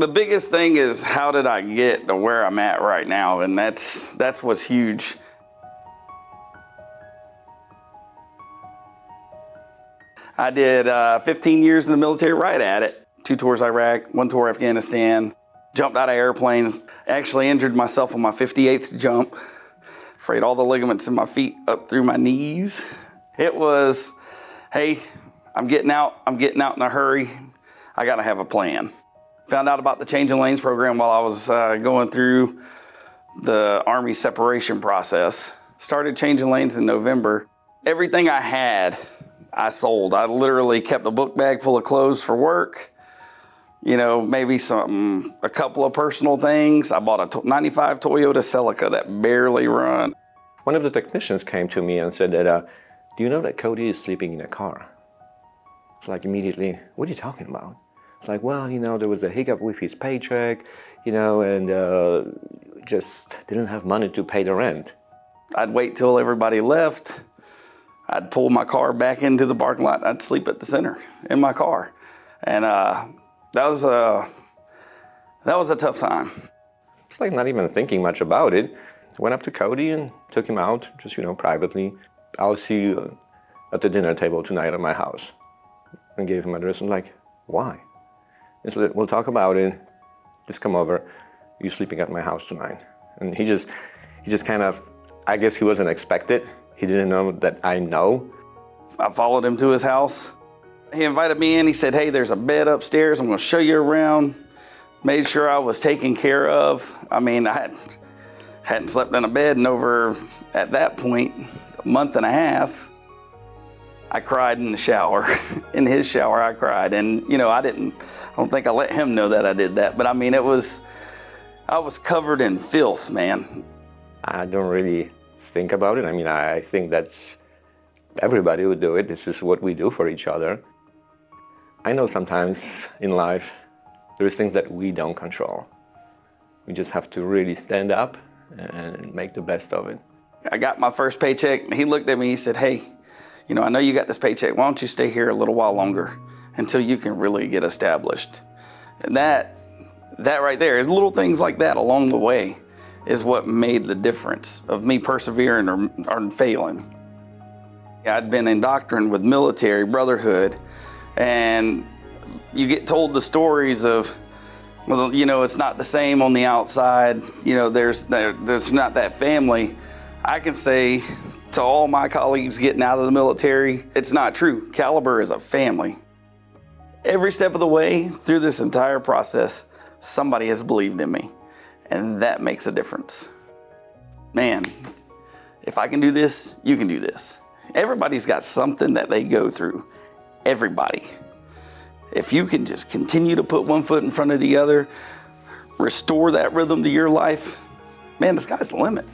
The biggest thing is, how did I get to where I'm at right now? And that's what's huge. I did 15 years in the military, right at it. 2 tours Iraq, 1 tour Afghanistan. Jumped out of airplanes. Actually injured myself on my 58th jump. Frayed all the ligaments in my feet up through my knees. It was, hey, I'm getting out in a hurry. I gotta have a plan. Found out about the Changing Lanes program while I was going through the Army separation process. Started changing lanes in November. Everything I had, I sold. I literally kept a book bag full of clothes for work. You know, maybe a couple of personal things. I bought a 95 Toyota Celica that barely run. One of the technicians came to me and said that, do you know that Cody is sleeping in a car? It's like immediately, what are you talking about? It's like, well, you know, there was a hiccup with his paycheck, you know, and just didn't have money to pay the rent. I'd wait till everybody left. I'd pull my car back into the parking lot. I'd sleep at the center in my car. And that was a tough time. It's like not even thinking much about it. Went up to Cody and took him out, just, you know, privately. I'll see you at the dinner table tonight at my house. And gave him address and like, why? He said, we'll talk about it. Just come over. You're sleeping at my house tonight. And he just kind of, I guess he wasn't expected. He didn't know that I know. I followed him to his house. He invited me in. He said, hey, there's a bed upstairs. I'm going to show you around. Made sure I was taken care of. I mean, I hadn't slept in a bed in over, at that point, a month and a half. I cried in the shower. In his shower, I cried. And, you know, I don't think I let him know that I did that. But I mean, I was covered in filth, man. I don't really think about it. I mean, I think everybody would do it. This is what we do for each other. I know sometimes in life, there's things that we don't control. We just have to really stand up and make the best of it. I got my first paycheck, and he looked at me, he said, hey, you know, I know you got this paycheck. Why don't you stay here a little while longer until you can really get established? And that right there is little things like that along the way is what made the difference of me persevering or failing. I'd been indoctrined with military brotherhood, and you get told the stories of, well, you know, it's not the same on the outside. You know, there's not that family. I can say to all my colleagues getting out of the military, it's not true. Caliber is a family. Every step of the way through this entire process, somebody has believed in me, and that makes a difference. Man, if I can do this, you can do this. Everybody's got something that they go through. Everybody. If you can just continue to put one foot in front of the other, restore that rhythm to your life, man, the sky's the limit.